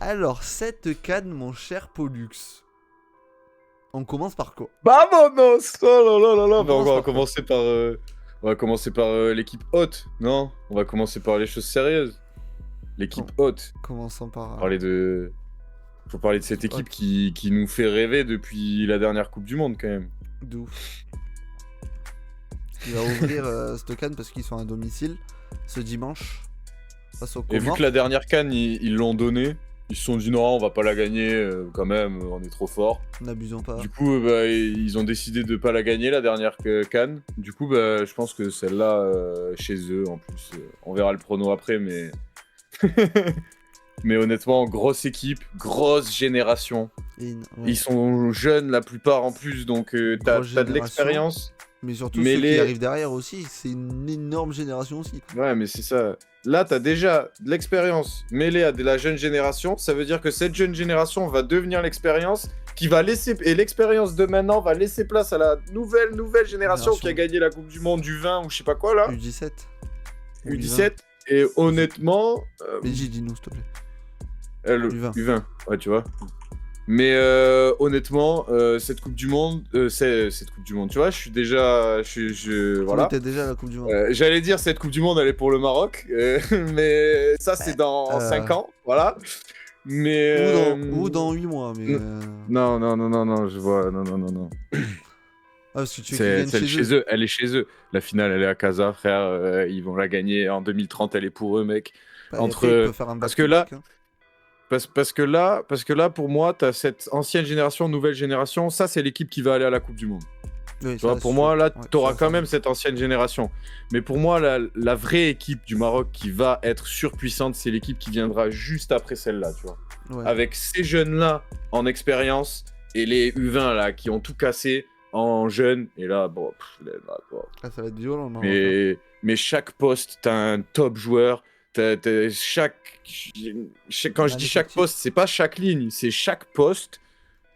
Alors, cette canne, mon cher Pollux. On commence par quoi? Vamonos! Oh là là là là! On commence On va par quoi? commencer par, l'équipe haute, non? On va commencer par les choses sérieuses. L'équipe haute. Commençons par... Faut parler de cette L'équipe équipe haute. qui nous fait rêver depuis la dernière Coupe du Monde, quand même. De ouf. Il va ouvrir cette canne parce qu'ils sont à domicile ce dimanche face aux Et vu Comores. que la dernière CAN, ils l'ont donnée, ils se sont dit non, on va pas la gagner, quand même, on est trop fort. N'abusons pas. Du coup, ils ont décidé de pas la gagner, la dernière CAN. Du coup, je pense que celle-là, chez eux, en plus, on verra le prono après, mais... Mais honnêtement, grosse équipe, grosse génération. Ouais. Ils sont jeunes la plupart en plus, donc t'as Grosse de génération. l'expérience. Mais surtout Mais ceux les- qui arrivent derrière aussi, c'est une énorme génération aussi. Ouais, mais c'est ça. Là, t'as déjà de l'expérience mêlée à de la jeune génération. Ça veut dire que cette jeune génération va devenir l'expérience qui va laisser... Et l'expérience de maintenant va laisser place à la nouvelle génération qui a gagné la Coupe du Monde du 20 ou je sais pas quoi, là. U17. U17. Et honnêtement... Mais dis-nous, s'il te plaît. Le U20. U20, ouais, tu vois. Mais honnêtement, cette Coupe du Monde, cette Coupe du Monde, tu vois, je suis déjà, voilà. T'es déjà à la Coupe du Monde. J'allais dire cette Coupe du Monde, elle est pour le Maroc, mais ça c'est dans 5 ans, voilà. Mais Ou dans 8 mois, mais... non, je vois, non. Ah, parce que tu veux qu'ils C'est viennent celle chez eux, elle est chez eux. La finale, elle est à Casa, frère. Ils vont la gagner en 2030, elle est pour eux, mec. Bah, Entre, après, ils peuvent faire un parce que là, back-to-back, hein. Parce que là, pour moi, t'as cette ancienne génération, nouvelle génération. Ça, c'est l'équipe qui va aller à la Coupe du Monde. Oui, Tu vois, ça, pour c'est moi, sûr. là, Ouais, t'auras ça, quand même cette ancienne génération. Mais pour moi, la vraie équipe du Maroc qui va être surpuissante, c'est l'équipe qui viendra juste après celle-là, tu vois. Ouais. Avec ces jeunes-là en expérience et les U20 là qui ont tout cassé en jeunes. Et là, bon. Ah, ça va être violent, non? Mais chaque poste, t'as un top joueur. Quand je dis chaque poste, c'est pas chaque ligne, c'est chaque poste.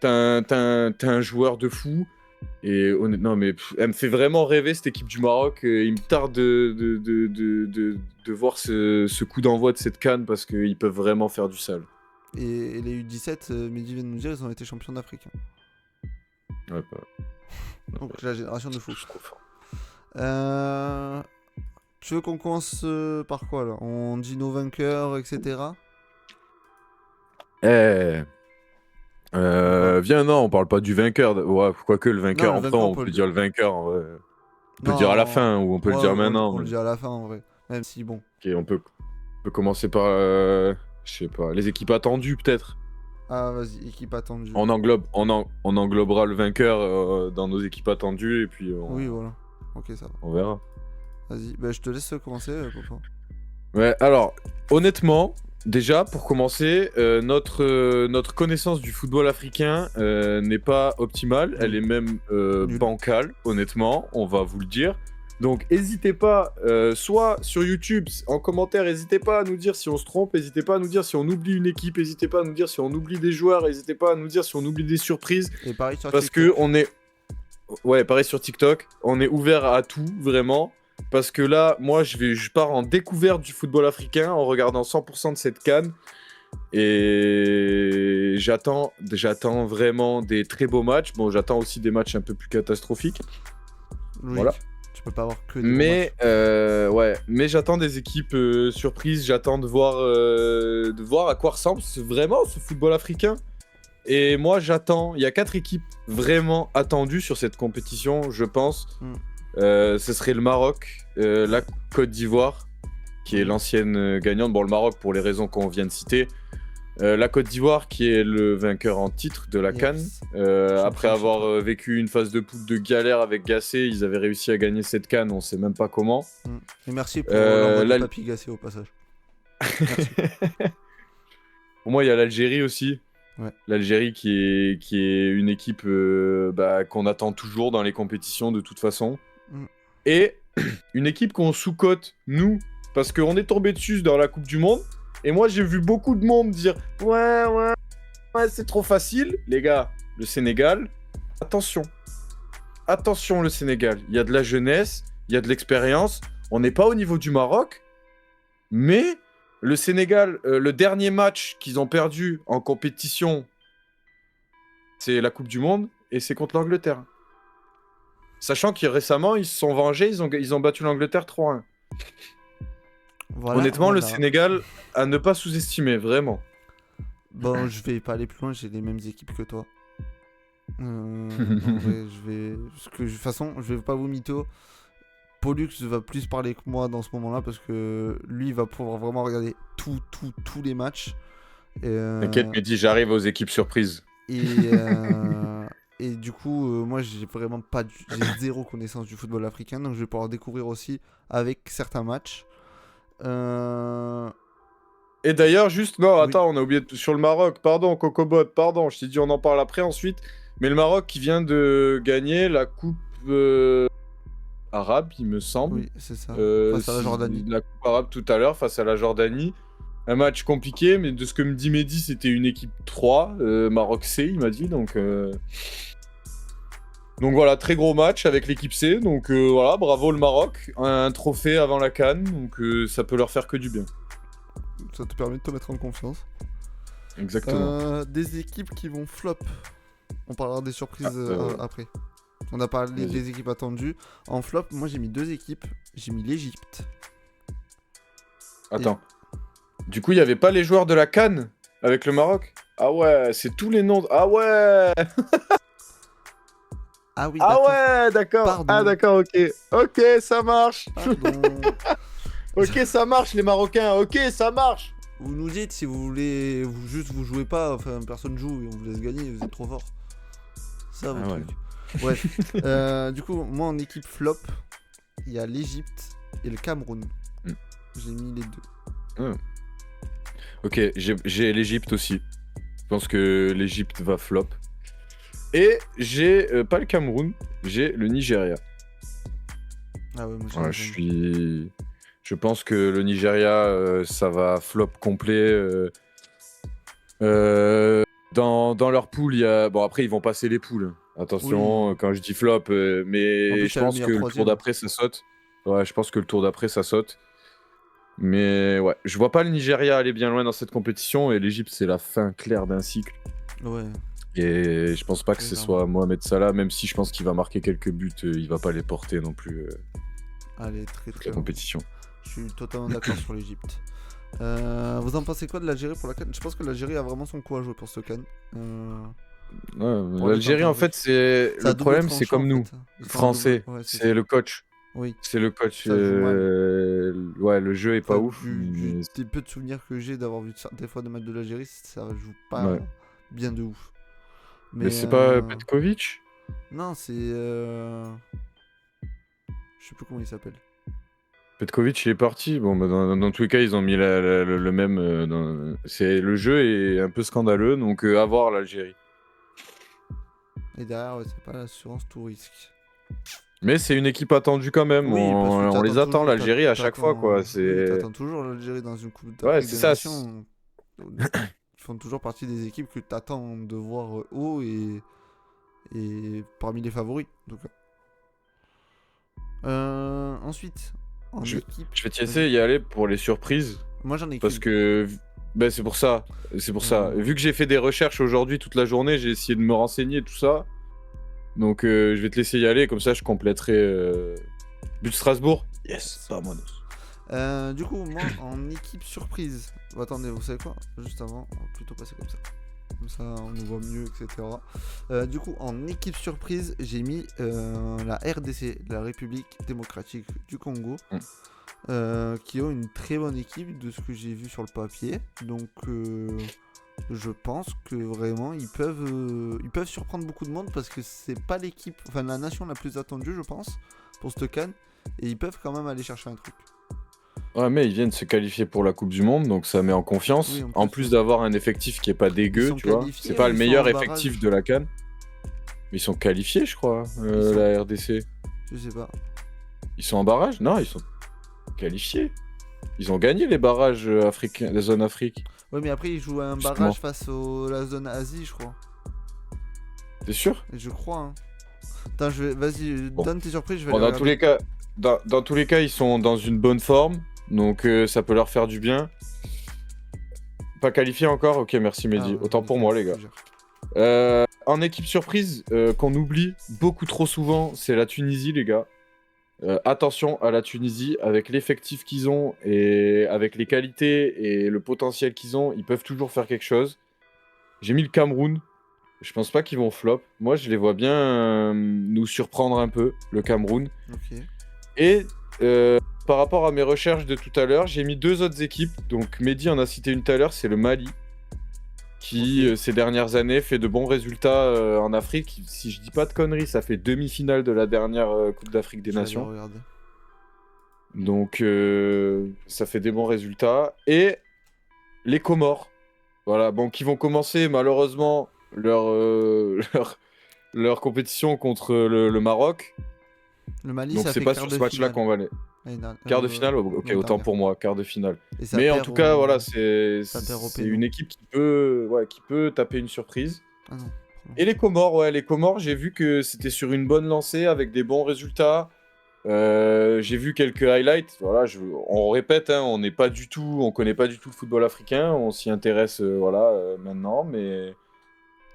T'as un joueur de fou. Et honnêtement, mais elle me fait vraiment rêver cette équipe du Maroc. Il me tarde de voir ce coup d'envoi de cette CAN parce qu'ils peuvent vraiment faire du sale. Et les U17, Mehdi vient de nous dire, ils ont été champions d'Afrique. Ouais, Donc la génération de fou. Je suis trop fort. Tu veux qu'on commence par quoi là? On dit nos vainqueurs, etc. Viens, non, on parle pas du vainqueur. Ouais, quoique le vainqueur, Non, le enfin, vainqueur, on peut dire le vainqueur. En vrai. On peut le Non, dire à la fin ou on peut le dire maintenant. On le mais- dit à la fin en vrai. Même si bon. Ok, on peut commencer par, je sais pas, les équipes attendues peut-être. Ah vas-y, équipe attendue. On englobera le vainqueur dans nos équipes attendues et puis Oui, voilà. Ok, ça va. on verra. Vas-y, bah, je te laisse commencer, Popo. Ouais, alors, honnêtement, déjà, pour commencer, notre connaissance du football africain n'est pas optimale, elle est même Nul. bancale, honnêtement, on va vous le dire. Donc, n'hésitez pas, soit sur YouTube, en commentaire, n'hésitez pas à nous dire si on se trompe, n'hésitez pas à nous dire si on oublie une équipe, n'hésitez pas à nous dire si on oublie des joueurs, n'hésitez pas à nous dire si on oublie des surprises. Et pareil sur Parce TikTok. que on est... Ouais, pareil sur TikTok, on est ouvert à tout, vraiment. Parce que là, moi, je pars en découverte du football africain en regardant 100% de cette CAN. Et j'attends vraiment des très beaux matchs. Bon, j'attends aussi des matchs un peu plus catastrophiques. Logique. Voilà. Tu peux pas avoir que des bons matchs. Mais j'attends des équipes surprises. J'attends de voir à quoi ressemble vraiment ce football africain. Et moi, j'attends. Il y a 4 équipes vraiment attendues sur cette compétition, je pense. Ce serait le Maroc, la Côte d'Ivoire, qui est l'ancienne gagnante. Bon, le Maroc pour les raisons qu'on vient de citer. La Côte d'Ivoire, qui est le vainqueur en titre de la CAN. Après avoir vécu une phase de poule de galère avec Gassé, ils avaient réussi à gagner cette CAN, on sait même pas comment. Et merci pour l'envoi de Papy Gassé au passage. Pour moi, il y a l'Algérie aussi. Ouais. L'Algérie qui est une équipe qu'on attend toujours dans les compétitions de toute façon. Et une équipe qu'on sous-cote, nous, parce qu'on est tombé dessus dans la Coupe du Monde. Et moi, j'ai vu beaucoup de monde dire « Ouais, c'est trop facile. » Les gars, le Sénégal, attention. Attention, le Sénégal. Il y a de la jeunesse, il y a de l'expérience. On n'est pas au niveau du Maroc, mais le Sénégal, le dernier match qu'ils ont perdu en compétition, c'est la Coupe du Monde et c'est contre l'Angleterre. Sachant que récemment, ils se sont vengés, ils ont battu l'Angleterre 3-1. Voilà, Honnêtement, le voilà. Sénégal, à ne pas sous-estimer, vraiment. Bon, je vais pas aller plus loin, j'ai les mêmes équipes que toi. En vrai, parce que de toute façon, je vais pas vous mytho. Pollux va plus parler que moi dans ce moment-là parce que lui, il va pouvoir vraiment regarder tous les matchs. T'inquiète, Mehdi, j'arrive aux équipes surprises. Et du coup, moi, j'ai vraiment pas, j'ai zéro connaissance du football africain, donc je vais pouvoir découvrir aussi avec certains matchs. Et d'ailleurs, juste, non, Oui. attends, on a oublié sur le Maroc, pardon, Cocobot, pardon, je t'ai dit on en parle après ensuite, mais le Maroc qui vient de gagner la coupe arabe, il me semble. Oui, c'est ça. Face à la Jordanie. La coupe arabe tout à l'heure, face à la Jordanie. Un match compliqué, mais de ce que me dit Mehdi, c'était une équipe 3, Maroc C, il m'a dit, donc voilà, très gros match avec l'équipe C, donc voilà, bravo le Maroc, un trophée avant la CAN, donc ça peut leur faire que du bien. Ça te permet de te mettre en confiance. Exactement. Des équipes qui vont flop. On parlera des surprises après. On a parlé Vas-y. des équipes attendues. En flop, moi j'ai mis 2 équipes. J'ai mis l'Égypte. Attends. Du coup, il n'y avait pas les joueurs de la CAN avec le Maroc? Ah ouais, c'est tous les noms. Ah ouais. Ah oui, Ah d'accord. ouais, d'accord. Pardon. Ah d'accord, ok. Ok, ça marche. Pardon. Ok, ça marche les Marocains. Ok, ça marche. Vous nous dites si vous voulez, vous jouez pas, enfin personne joue et on vous laisse gagner, vous êtes trop fort. Ça votre ouais. truc. Du coup, moi en équipe flop, il y a l'Égypte et le Cameroun. Mm. J'ai mis les deux. Ok, j'ai l'Égypte aussi. Je pense que l'Égypte va flop. Et j'ai pas le Cameroun, j'ai le Nigeria. Ah ouais, moi j'ai Ouais, je pense que le Nigeria, ça va flop complet. Dans leur poule, il y a... Bon, après, ils vont passer les poules. Attention, Oui. quand je dis flop, En mais plus, je t'as le pense meilleur que le troisième. tour d'après, ça saute. Ouais, je pense que le tour d'après, ça saute. Mais ouais, je vois pas le Nigeria aller bien loin dans cette compétition. Et l'Égypte, c'est la fin claire d'un cycle. Ouais. Et je pense pas que ce Clairement. soit Mohamed Salah, même si je pense qu'il va marquer quelques buts, il va pas les porter non plus Allez, très toute très la bon. compétition. Je suis totalement d'accord sur l'Égypte. Vous en pensez quoi de l'Algérie pour la CAN? Je pense que l'Algérie a vraiment son coup à jouer pour ce CAN. Ouais, Pour l'Algérie, en fait, c'est Ça a le double problème, c'est tranchant, comme en nous, fait. Ils sont en français. double- ouais, c'est C'est ça. le coach. Oui. C'est le coach. Ça joue mal. Ouais, le jeu est pas Enfin, ouf. des peu de souvenirs que j'ai d'avoir vu des fois des matchs de l'Algérie, ça joue pas Ouais. bien de ouf. Mais c'est pas Petkovic? Non, c'est. Je sais plus comment il s'appelle. Petkovic, il est parti. Bon, bah, dans tous les cas, ils ont mis le même. Le jeu est un peu scandaleux, donc à voir l'Algérie. Et derrière, ouais, c'est pas l'assurance tout risque. Mais c'est une équipe attendue quand même. Oui, parce que On les t'attends attend, toujours- l'Algérie, à chaque fois, quoi. Oui, C'est... t'attends toujours l'Algérie dans une coupe Ouais, d'Afrique c'est des ça. Nations. Ils font toujours partie des équipes que t'attends de voir haut et parmi les favoris. Donc. Ensuite, en équipe. Je vais te laisser y aller pour les surprises. Moi j'en ai Parce qu'une. que. Ben, c'est pour ça. C'est pour ça. Vu que j'ai fait des recherches aujourd'hui toute la journée, j'ai essayé de me renseigner, tout ça. Donc je vais te laisser y aller, comme ça je compléterai. But de Strasbourg. Yes, pas moi. Du coup, moi en équipe surprise. Bon, attendez, vous savez quoi? Juste avant, on va plutôt passer comme ça. Comme ça, on nous voit mieux, etc. Du coup, en équipe surprise, j'ai mis la RDC, la République démocratique du Congo, qui ont une très bonne équipe de ce que j'ai vu sur le papier. Donc, je pense que vraiment, ils peuvent surprendre beaucoup de monde parce que c'est pas l'équipe, enfin la nation la plus attendue, je pense, pour ce CAN. Et ils peuvent quand même aller chercher un truc. Ouais, mais ils viennent se qualifier pour la Coupe du Monde, donc ça met en confiance. Oui, en plus d'avoir un effectif qui est pas dégueu, sont tu vois. qualifiés C'est pas ou le ils meilleur sont en effectif barrage? de la CAN. Mais ils sont qualifiés, je crois, la RDC. Je sais pas. Ils sont en barrage? Non, ils sont qualifiés. Ils ont gagné les barrages africains, la zone Afrique. Ouais, mais après, ils jouent à un Justement. barrage face à la zone Asie, je crois. T'es sûr? Et je crois, hein. Attends, vas-y, Bon. donne tes surprises, je vais Bon, aller dans tous les cas, dans tous les cas, ils sont dans une bonne forme, donc ça peut leur faire du bien. Pas qualifié encore? Ok, merci Mehdi. Ah, Autant pour moi, les gars. je te jure. En équipe surprise, qu'on oublie beaucoup trop souvent, c'est la Tunisie, les gars. Attention à la Tunisie, avec l'effectif qu'ils ont et avec les qualités et le potentiel qu'ils ont, ils peuvent toujours faire quelque chose. J'ai mis le Cameroun. Je pense pas qu'ils vont flop. Moi, je les vois bien nous surprendre un peu, le Cameroun. Ok. Et par rapport à mes recherches de tout à l'heure, j'ai mis 2 autres équipes. Donc Mehdi en a cité une tout à l'heure, c'est le Mali, qui ces dernières années fait de bons résultats en Afrique. Si je dis pas de conneries, ça fait demi-finale de la dernière Coupe d'Afrique des Je vais Nations. regarder. Donc ça fait des bons résultats. Et les Comores, voilà, bon, qui vont commencer malheureusement leur compétition contre le Maroc. Le Mali, Donc ça c'est fait pas quart sur de ce match-là finale. qu'on va aller. Quart de finale, ok, l'année autant dernière. pour moi, quart de finale. Et ça Mais en perd tout cas, au- voilà, ça perd au c'est péno. une équipe qui peut taper une surprise. Ah non. Et les Comores, j'ai vu que c'était sur une bonne lancée avec des bons résultats. J'ai vu quelques highlights. Voilà, on répète, hein, on connaît pas du tout le football africain. On s'y intéresse, maintenant,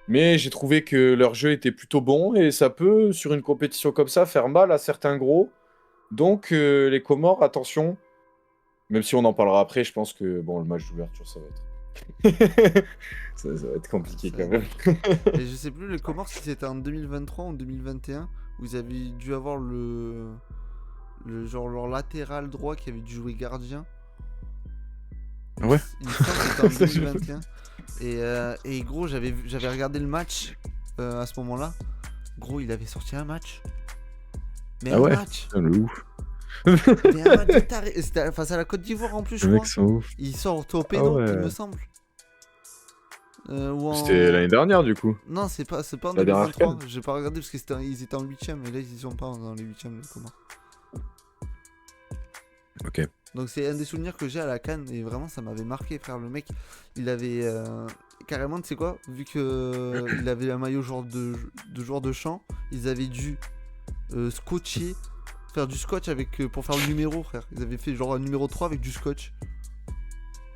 mais j'ai trouvé que leur jeu était plutôt bon et ça peut, sur une compétition comme ça, faire mal à certains gros. Donc les Comores, attention. Même si on en parlera après, je pense que bon, le match d'ouverture, ça va être. ça va être compliqué Ça quand va même. Et je sais plus les Comores si c'était en 2023 ou en 2021 où ils avaient dû avoir le genre leur latéral droit qui avait dû jouer gardien. Ouais. Il me semble que c'était en 2021. Et gros, j'avais regardé le match à ce moment-là. Gros, il avait sorti un match. Mais Ah un ouais. match. Putain, le ouf. Mais un match de taré. C'était face à la Côte d'Ivoire en plus, je Les crois. mecs sont ouf. Il sort au péno, ouais. il me semble. Ou en- C'était l'année dernière, du coup. Non, c'est pas en La dernière 2023. CAN. J'ai pas regardé parce qu'ils étaient en 8ème et là ils y sont pas dans les 8ème les Comores. Ok. Donc c'est un des souvenirs que j'ai à la CAN et vraiment ça m'avait marqué, frère. Le mec, il avait carrément, tu sais quoi, vu que il avait un maillot genre de joueur de champ, ils avaient dû scotcher, faire du scotch avec pour faire le numéro, frère. Ils avaient fait genre un numéro 3 avec du scotch.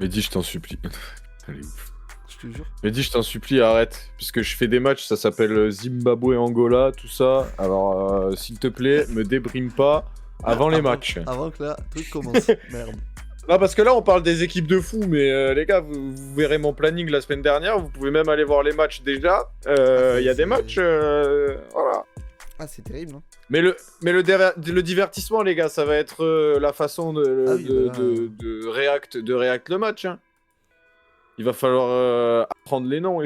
Mais dis, je t'en supplie. Elle est ouf. Je te jure. Mais dis, je t'en supplie, arrête. Puisque je fais des matchs, ça s'appelle Zimbabwe-Angola, tout ça. Alors, s'il te plaît, me débrime pas avant les matchs. Avant que là, truc commence. Merde. Non, parce que là, on parle des équipes de fous, mais les gars, vous verrez mon planning la semaine dernière. Vous pouvez même aller voir les matchs déjà. Il y a des matchs, voilà. Ah, c'est terrible, hein. Mais le divertissement, les gars, ça va être la façon Ah oui, bah là, de react le match. Hein. Il va falloir apprendre les noms.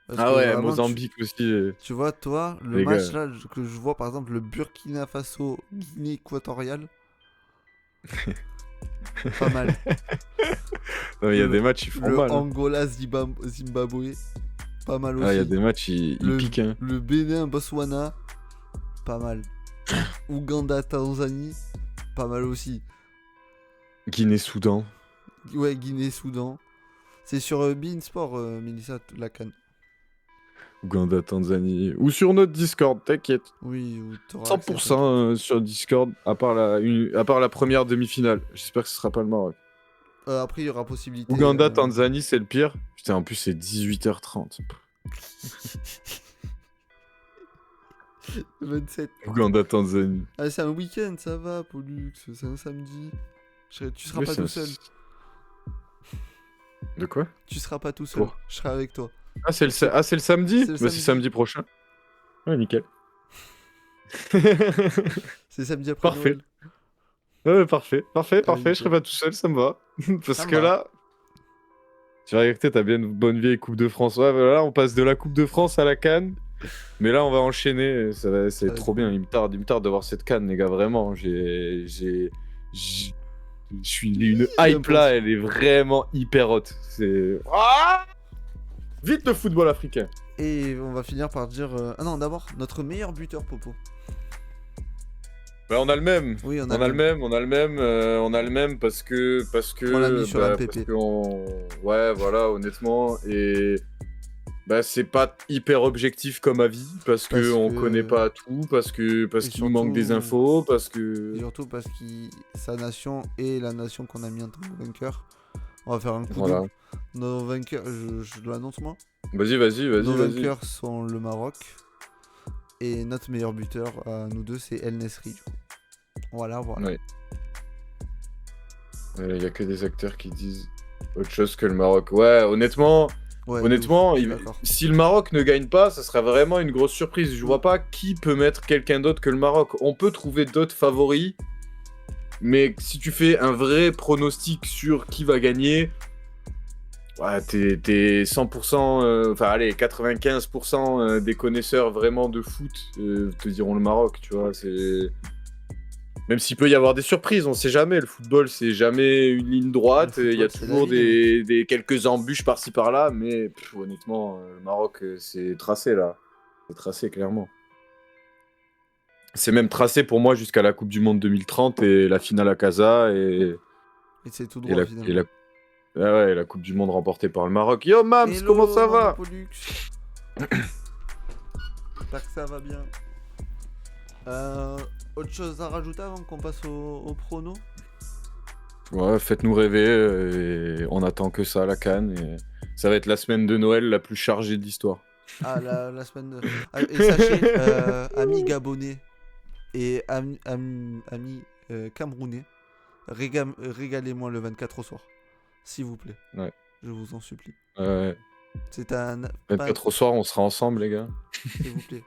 Parce Ah que ouais, vraiment, Mozambique aussi. Tu vois, toi, le Les match gars. là que je vois, par exemple, le Burkina Faso, Guinée équatoriale. Pas mal. Non, il y a Le- des matchs, ils font Le mal. Hein. Angola, Zimbabwe. Pas mal aussi. Ah, il y a des matchs, ils piquent. Hein. Le Bénin, Botswana. Pas mal. Ouganda, Tanzanie. Pas mal aussi. Guinée-Soudan. Ouais, Guinée, Soudan. C'est sur Bein Sport, Mélissa, la CAN. Ouganda, Tanzanie. Ou sur notre Discord, t'inquiète. Oui, ou t'auras accès à 100% sur Discord, à part la première demi-finale. J'espère que ce sera pas le Maroc. ça. Après, il y aura possibilité. Ouganda, Tanzanie, c'est le pire. Putain, en plus, c'est 18h30. 27. Ouganda, Tanzanie. Ah, c'est un week-end, ça va, Pollux. C'est un samedi. Tu seras Oui, pas c'est tout un- seul. De quoi? Tu seras pas tout seul. Oh. Je serai avec toi. Ah, c'est le samedi? C'est le Bah, c'est samedi. samedi prochain. Ouais, nickel. C'est samedi après Parfait. Noël. Ouais, parfait. Je nickel. serai pas tout seul, ça me va. Parce Ça me que va. là, tu vas regarder, t'as bien une bonne vieille Coupe de France. Ouais, voilà, on passe de la Coupe de France à la CAN. Mais là, on va enchaîner. Ça va va être trop être bien. Il me tarde de voir cette CAN, les gars. Vraiment, je suis une hype là, elle est vraiment hyper haute. C'est vite le football africain. Et on va finir par dire. Ah non, d'abord, notre meilleur buteur, Popo. Bah, on a le même. Oui, On a le même parce que On l'a mis sur un parce PP. ouais, voilà, honnêtement, et bah c'est pas hyper objectif comme avis parce que on connaît pas tout, parce qu'il nous manque des surtout- infos, parce que Et surtout parce que sa nation est la nation qu'on a mis en tant que vainqueur. On va faire un coup Voilà. double. Nos vainqueurs, je l'annonce moi. Vas-y, Nos vas-y. vainqueurs sont le Maroc. Et notre meilleur buteur à nous deux, c'est El Nesri. Du coup. Voilà. Ouais. Il y a que des acteurs qui disent autre chose que le Maroc. Ouais, honnêtement, Ouais, honnêtement, je suis d'accord. si le Maroc ne gagne pas, ça serait vraiment une grosse surprise. Je vois pas qui peut mettre quelqu'un d'autre que le Maroc. On peut trouver d'autres favoris, mais si tu fais un vrai pronostic sur qui va gagner, ouais, t'es 100%, enfin allez, 95% des connaisseurs vraiment de foot te diront le Maroc, tu vois. Même s'il peut y avoir des surprises, on sait jamais. Le football, c'est jamais une ligne droite. Le Il y a football, c'est toujours la vie, des quelques embûches par-ci par-là. Mais honnêtement, le Maroc, c'est tracé là. C'est tracé clairement. C'est même tracé pour moi jusqu'à la Coupe du Monde 2030 et la finale à Casa Et c'est tout et droit finalement. ah ouais, la Coupe du Monde remportée par le Maroc. Yo Mams, comment Hello, ça mon va? Pollux. J'espère que ça va bien. Autre chose à rajouter avant qu'on passe au prono? Ouais, faites-nous rêver. Et on attend que ça à la CAN. Et ça va être la semaine de Noël la plus chargée de l'histoire. Ah, la semaine de... Ah, et sachez, amis gabonais et amis camerounais, régalez-moi le 24 au soir. S'il vous plaît. Ouais. Je vous en supplie. Ouais. C'est un... pas- 24 au soir, on sera ensemble, les gars. S'il vous plaît.